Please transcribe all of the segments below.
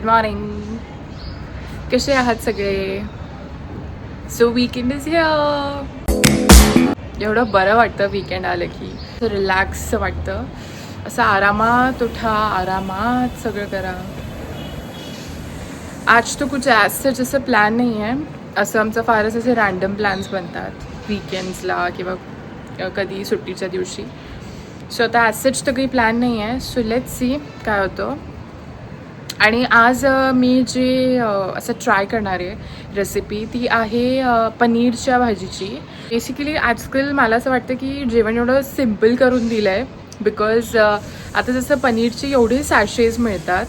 Morning. कसे आहात सगळे? So weekend is here. एवढं बरं वाटतं वीकेंड आलं की, रिलॅक्स वाटतं. असं आरामात उठा, आरामात सगळं करा. आज तो कुछ ऐसा जसं प्लॅन नाही आहे. असं आमचं फारच असे रँडम प्लॅन्स बनतात वीकेंड्सला किंवा कधी सुट्टीच्या दिवशी. सो आता ॲज सच तर काही प्लॅन नाही आहे. सो लेट्स सी काय होतं. आणि आज मी जे असं ट्राय करणार आहे रेसिपी ती आहे पनीरच्या भाजीची. बेसिकली आजकाल मला असं वाटतं की जेवण एवढं सिम्पल करून दिलं आहे. बिकॉज आता जसं पनीरचे एवढे सॅशेज मिळतात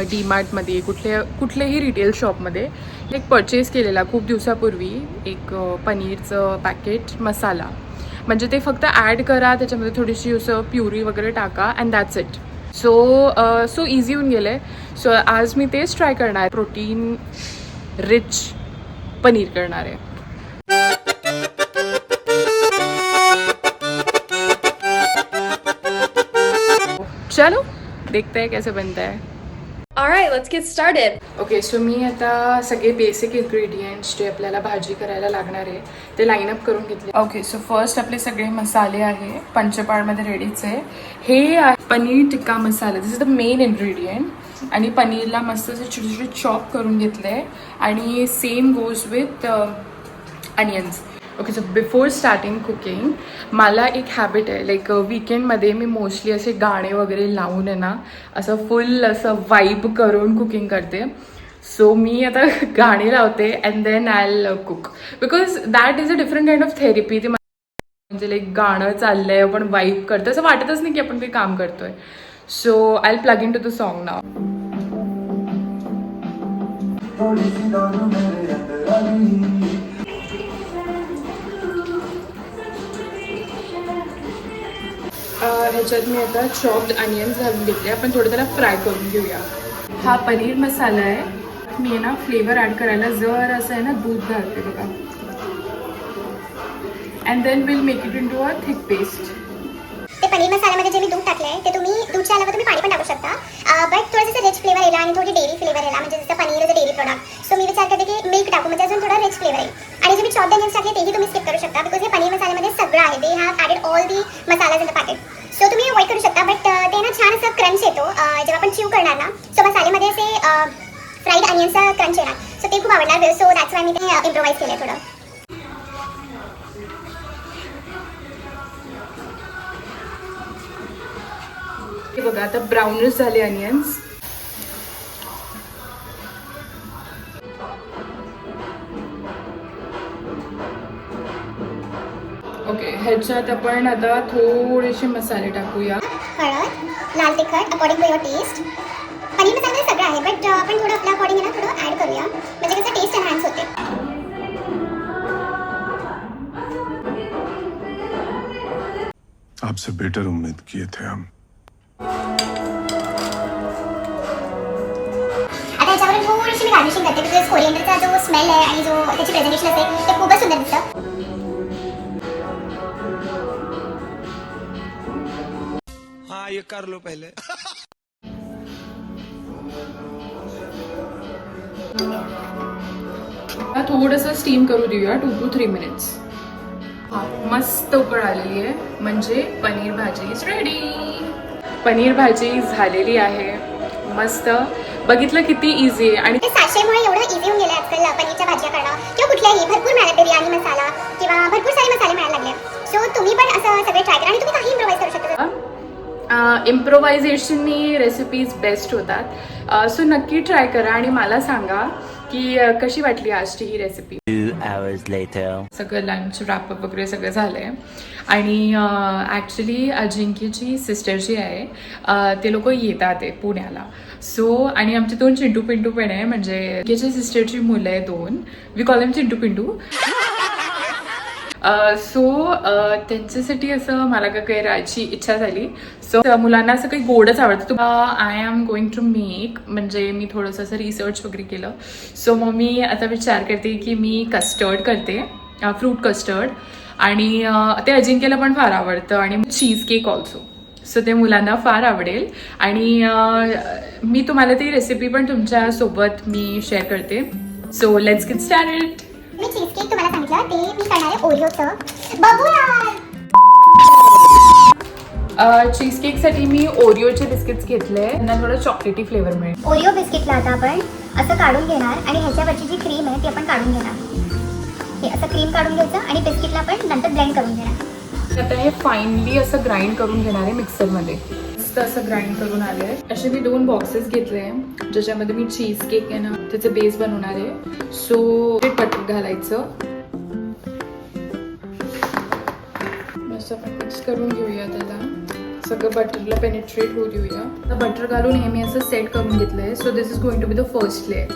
डीमार्टमध्ये, कुठल्याही रिटेल शॉपमध्ये. एक परचेस केलेला खूप दिवसापूर्वी एक पनीरचं पॅकेट मसाला. म्हणजे ते फक्त ॲड करा, त्याच्यामध्ये थोडीशी असं प्युरी वगैरे टाका and that's it. So easy होऊन गेलं आहे. सो आज मी तेच ट्राय करणार आहे. प्रोटीन रिच पनीर करणार आहे. चलो देखते हैं कैसे बनता है. Alright, let's get started. Okay, so मी आता सगळे बेसिक इन्ग्रेडियंट्स जे आपल्याला भाजी करायला लागणार आहे ते लाईनअप करून घेतले. ओके, सो फर्स्ट आपले सगळे मसाले आहे पंचपाळमध्ये रेडीच आहे. हे आहे पनीर टिक्का मसाला. दिस इज द मेन इन्ग्रेडियंट. आणि पनीरला मस्त असे छोटे छोटे चॉप करून घेतले. आणि same goes with onions. Okay, so before starting cooking मला एक हॅबिट आहे. लाईक वीकेंडमध्ये मी मोस्टली असे गाणे वगैरे लावून आहे ना, असं फुल असं वाईब करून कुकिंग करते. सो मी आता गाणे लावते and then I will cook. Because that is a different kind of therapy. ते म्हणजे लाईक गाणं चाललंय, आपण वाईब करतो, असं वाटतच नाही की आपण काही काम करतोय. So I will plug in to the song now. ह्याच्यात मी आता चॉप्ड अनियन्स घालून घेतले. आपण थोडं त्याला फ्राय करून घेऊया. हा पनीर मसाला आहे. मी आहे ना फ्लेवर ॲड करायला जर असं आहे ना दूध घालते बघा. And then will make it into a thick paste. ते पनीर मसाल्यामध्ये जे मी दूध टाकले ते तुम्ही दूधच्या आल्यावर तुम्ही पाणी पण टाकू शकता. बट थोडंसं रिच फ्लेवर येईल आणि थोडी डेअरी फ्लेवर येईल. म्हणजे जसं paneer is a dairy product. So मी विचार करते की मिल्क टाकू, म्हणजे अजून थोडा रिच फ्लेवर येईल. आणि जे मी चॉप्ड अनियन्स टाकले तेही तुम्ही स्किप करू शकता. बिकॉज हे पनीर मसाल्यामध्ये सगळं आहे. They have added all the masalas in the packet. So तुम्ही अवॉइड करू शकता. बट ते ना छान असं क्रंच येतो जेव्हा आपण च्यू करणार ना. सो मसाल्यामध्ये असे फ्राईड अनियन्सचा क्रंच येणार. सो ते खूप आवडणार. सो दॅट्स वाय मी ते इम्प्रोवाइज केलं थोडं. हे बघा आता ब्राउनिश झाले अनियन्स. ओके, ह्याच्यात आपण आता थोडेसे मसाले टाकूया. हळद, लाल तिखट according to your taste. Paneer मसाल्यामध्ये सगळं आहे. बट आपण थोडं आपल्या अकॉर्डिंग आहे ना थोडं ॲड करूया, म्हणजे कसं टेस्ट एनहान्स होते. आपसे बेटर उम्मीद किए थे हम. आता याच्यावर थोडीशी मी गार्निशिंग करते. बिकॉज कोरिएंडरचा जो स्मेल आहे आणि जो त्याची प्रेझेंटेशन असते ते खूपच सुंदर दिसतं. हाँ ये कर लो पहले. थोडंसं स्टीम करू देऊया 2 to 3 मिनिट्स. मस्त उकळ आलेली आहे, म्हणजे पनीर भाजी इज रेडी. पनीर भाजी झालेली आहे मस्त. बघितलं किती इझी आहे. आणि ते सॅशेमुळे एवढं इझी होऊन गेलं आजकाल पनीरच्या भाज्या करणं किंवा कुठल्याही. भरपूर मिळाले बिर्याणी मसाला किंवा भरपूर सारे मसाले मिळायला लागले. सो तुम्ही पण असं सगळे ट्राय करा आणि तुम्ही काही इम्प्रोवाइज करू शकता. इम्प्रोव्हायझेशननी रेसिपीज बेस्ट होतात. सो नक्की ट्राय करा आणि मला सांगा की कशी वाटली आजची ही रेसिपी. 2 hours later. सगळं लंच रॅपअप वगैरे सगळं झालं आहे. आणि ॲक्च्युली अजिंक्यची सिस्टर जी आहे ते लोक येतात आहे पुण्याला. सो आणि आमचे 2 चिंटू पिंटू पण आहे. म्हणजे अजिंक्यच्या सिस्टरची मुलं आहे 2. We call them Chintu Pintu. So त्यांच्यासाठी असं मला करायची इच्छा झाली. सो मुलांना असं काही गोडच आवडतं. I am going to make, म्हणजे मी थोडंसं असं रिसर्च वगैरे केलं. सो मग मी आता विचार करते की मी कस्टर्ड करते, फ्रूट कस्टर्ड. आणि ते अजिंक्यला पण फार आवडतं. आणि चीज केक ऑल्सो. सो ते मुलांना फार आवडेल आणि मी तुम्हाला ती रेसिपी पण तुमच्यासोबत मी शेअर करते. So let's get started. Me cheese cake तुम्हाला सांगितलं ते मी करणार आहे ओरिओचं. बघू यार. चीज केकसाठी मी ओरिओचे बिस्किट्स घेतले, त्यांना थोडं चॉकलेटी फ्लेवर मिळेल. ओरिओ बिस्किटला आता आपण असं काढून घेणार आणि ह्याच्यावरची जी क्रीम आहे ती आपण काढून घेणार. हे असं क्रीम काढून घ्यायचं आणि बिस्किटला आपण नंतर ब्लेंड करून घेणार. आता हे फाईनली असं ग्राइंड करून घेणार आहे मिक्सरमध्ये. मस्त असं ग्राइंड करून आले आहे. असे मी 2 बॉक्सेस घेतले ज्याच्यामध्ये मी चीज केक आहे ना त्याचं बेस बनवणार आहे. सो ते बटर घालायचं, मस्त आपण मिक्स करून घेऊया. त्याला सगळं बटरला पेनिट्रेट होऊ देऊया. आता बटर घालून हे मी असं सेट करून घेतलं आहे. So this is going to be the first layer.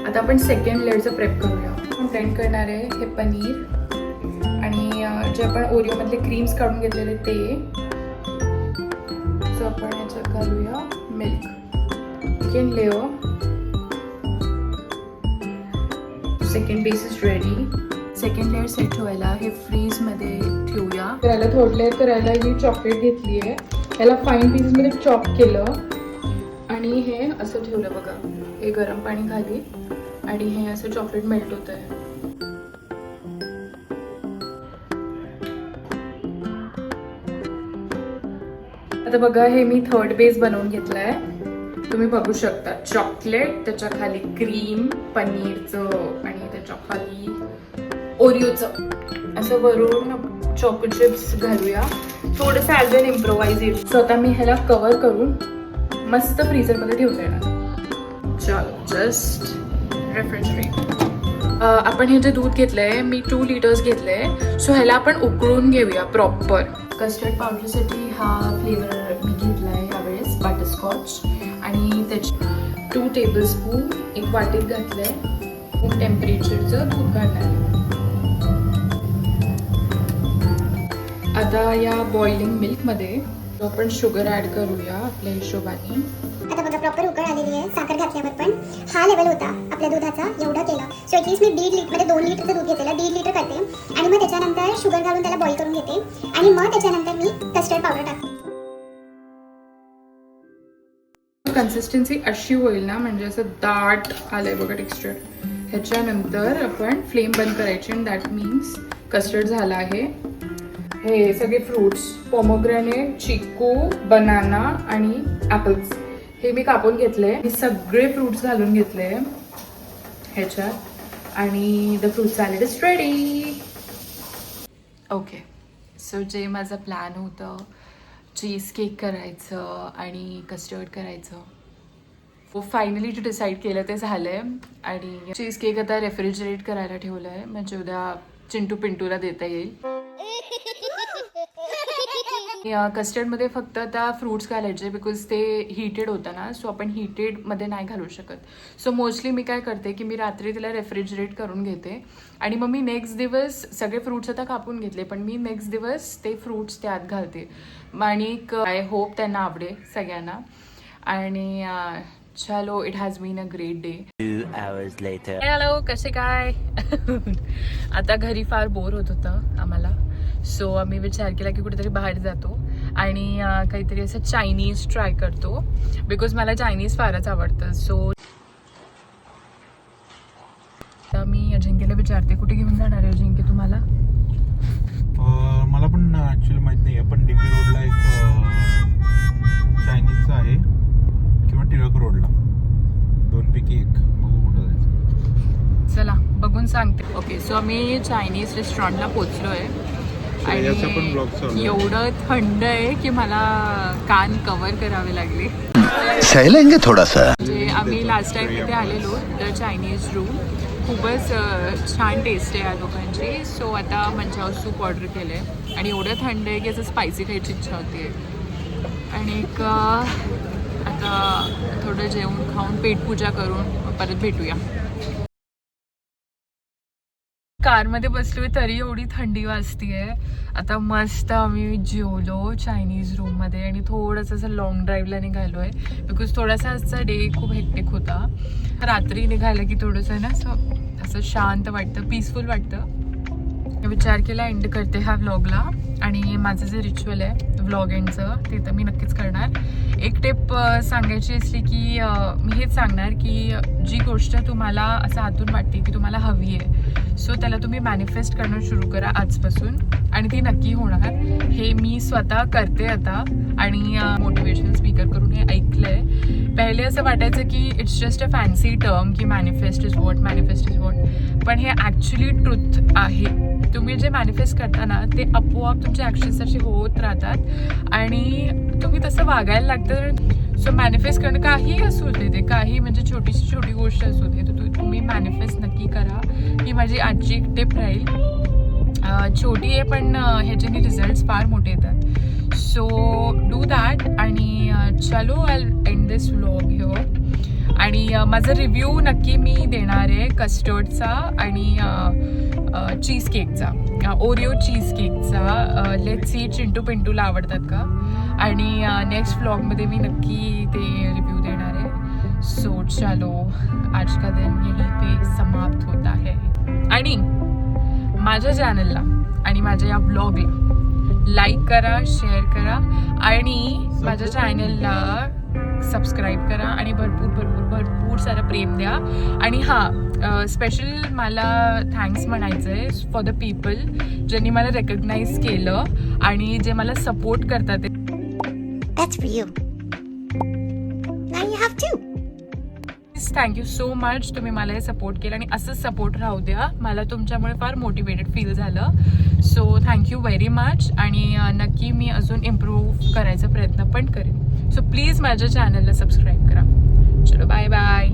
आता आपण सेकंड लेअरचं प्रेप करूया. आपण ब्लेंड करणार आहे हे पनीर आणि जे आपण ओरिओमधले क्रीम्स काढून घेतलेले ते. सो आपण याच्यात घालूया milk. Second layer, second base is ready. Second layer set व्हायला हे फ्रीजमध्ये ठेवूया. करायला थर्ड लेअर करायला मी चॉकलेट घेतली आहे, याला फाईन पीसमध्ये चॉप केलं आणि हे असं ठेवलं बघा. हे गरम पाणी खाली आणि हे असं चॉकलेट मेल्ट होत आहे. आता बघा हे मी थर्ड बेस बनवून घेतलाय. तुम्ही बघू शकता चॉकलेट, त्याच्या खाली क्रीम, पनीरचं आणि त्याच्या खाली ओरिओचं. असं वरून चॉको चिप्स घालूया. थोडंसं ॲज एन इम्प्रोवायझेशन. सो आता मी ह्याला कवर करून मस्त फ्रीझरमध्ये ठेवून देणार. चलो जस्ट रेफ्रिजरेट. आपण हे जे दूध घेतलंय मी 2 लिटर्स घेतलंय. सो ह्याला आपण उकळून घेऊया प्रॉपर. कस्टर्ड पावडरसाठी हा फ्लेवर मी घेतला आहे यावेळेस बटरस्कॉच आणि त्याचे 2 टेबलस्पून एक वाटीत घातलं आहे. रूम टेम्परेचरचं दूध घालणार आहे. आता या बॉइलिंग मिल्कमध्ये आपण शुगर ॲड करूया आपल्या हिशोबाने. आता बघा प्रॉपर उकळ आलेली आहे. साखर घातल्यावर पण हा लेवल होता आपल्या दुधाचा, एवढा केला. सो ॲटलीस्ट मी 2 लिटरचं दूध घेतलेलं, 1.5 लिटर करते आणि मग त्याच्यानंतर शुगर घालून त्याला बॉईल करून घेते आणि मग त्याच्यानंतर मी कस्टर्ड पावडर टाकते. कन्सिस्टन्सी अशी होईल ना, म्हणजे असं दाट आलंय बघा टेक्स्चर. ह्याच्यानंतर आपण फ्लेम बंद करायची आणि दॅट मीन्स कस्टर्ड झालं आहे. हे सगळे फ्रूट्स पोमोग्रेनेट, चिकू, बनाना आणि ॲपल्स हे मी कापून घेतले. हे सगळे फ्रूट्स घालून घेतले ह्याच्यात आणि the fruit salad is ready. Okay, so जे माझं प्लॅन होतं चीज केक करायचं आणि कस्टर्ड करायचं, फायनली जे डिसाईड केलं ते झालं आहे. आणि चीज केक आता रेफ्रिजरेट करायला ठेवलं आहे म्हणजे उद्या चिंटू पिंटूला देता येईल. कस्टर्डमध्ये फक्त आता फ्रूट्स घालायचे बिकॉज ते हीटेड होतं ना. सो आपण हीटेडमध्ये नाही घालू शकत. सो मोस्टली मी काय करते की मी रात्री तिला रेफ्रिजरेट करून घेते आणि मग मी नेक्स्ट दिवस सगळे फ्रूट्स आता कापून घेतले पण मी नेक्स्ट दिवस ते फ्रूट्स त्यात घालते. आणि आय होप त्यांना आवडेल सगळ्यांना. आणि चलो it has been a great day. 2 hours later. Hello, कसे काय? आता घरी फार बोर होत होतं आम्हाला. सो आम्ही विचार केला की कुठेतरी बाहेर जातो आणि काहीतरी असं चायनीज ट्राय करतो बिकॉज मला चायनीज फारच आवडतं. सो मी अजिंक्यला विचारते कुठे घेऊन जाणार आहे अजिंक्य तुम्हाला? मला पण ॲक्च्युली माहीत नाही आहे पण DP रोडला एक चायनीजचं आहे किंवा टिळक रोडला, 2 पैकी एक. बघू कुठं जायचं. चला बघून सांगते. ओके, सो आम्ही चायनीज रेस्टॉरंटला पोचलो आहे आणि एवढं थंड आहे की मला कान कव्हर करावे लागले. सहलेंगे थोडासा. म्हणजे आम्ही लास्ट टाइम इथे आलेलो द चायनीज रूम, खूपच छान टेस्ट आहे या लोकांची. सो आता मंचाव सूप ऑर्डर केलं आहे आणि एवढं थंड आहे की असं स्पायसी खायची इच्छा होती. आणि एक आता थोडं जेवण खाऊन पेटपूजा करून परत भेटूया. कारमध्ये बसलोय तरी एवढी थंडी वाजतीये. आता मस्त आम्ही जेवलो चायनीज रूममध्ये आणि थोडंसं असं लॉंग ड्राईव्हला निघालोय बिकॉज थोडासा आजचा डे खूप हेक्टिक होता. रात्री निघालं की थोडंसं ना असं शांत वाटतं, पीसफुल वाटतं. विचार केला एंड करते ह्या व्लॉगला आणि माझं जे रिच्युअल आहे व्लॉग एंडचं ते तर मी नक्कीच करणार. एक टिप सांगायची असली की मी हेच सांगणार की जी गोष्ट तुम्हाला असं आतून वाटते की तुम्हाला हवी आहे सो त्याला तुम्ही मॅनिफेस्ट करणं सुरू करा आजपासून आणि ती नक्की होणार. हे मी स्वतः करते आता आणि मोटिवेशनल स्पीकर करून हे ऐकलं आहे. पहिले असं वाटायचं की it's just a fancy term की manifest is what, manifest is what, पण हे ॲक्च्युली ट्रुथ आहे. तुम्ही जे मॅनिफेस्ट करता ना ते आपोआप तुमच्या ॲक्शन्स असे होत राहतात आणि तुम्ही तसं वागायला लागतं. सो मॅनिफेस्ट करणं काही असू दे ते, काही म्हणजे छोटीशी छोटी गोष्ट असू दे, तर तुम्ही मॅनिफेस्ट नक्की करा. ही माझी आजची एक टिप राहील. छोटी आहे पण ह्याच्याने रिझल्ट्स फार मोठे येतात. सो डू दॅट आणि चलो I end this vlog here. आणि माझा रिव्ह्यू नक्की मी देणार आहे कस्टर्डचा आणि चीज केकचा, ओरिओ चीज केकचा. लेट्स सी चिंटू पिंटूला आवडतात का, आणि नेक्स्ट व्लॉगमध्ये मी नक्की ते रिव्ह्यू देणार आहे. सो चलो आज का दिन यहीं पे समाप्त होता है. आणि माझ्या चॅनलला आणि माझ्या या ब्लॉगला लाईक करा, शेअर करा आणि माझ्या चॅनलला सबस्क्राईब करा आणि भरपूर भरपूर भरपूर सारं प्रेम द्या. आणि हां, स्पेशल मला थँक्स म्हणायचं आहे फॉर द पीपल ज्यांनी मला रेकग्नाईज केलं आणि जे मला सपोर्ट करतात. That's for you. Now you have two. Thank you so much. तुम्ही मला हे सपोर्ट केलं आणि असंच सपोर्ट राहू द्या. मला तुमच्यामुळे फार मोटिवेटेड फील झालं. So thank you very much. आणि नक्की मी अजून इम्प्रूव्ह करायचा प्रयत्न पण करेन. सो प्लीज माझ्या चॅनलला सबस्क्राईब करा. चलो बाय बाय.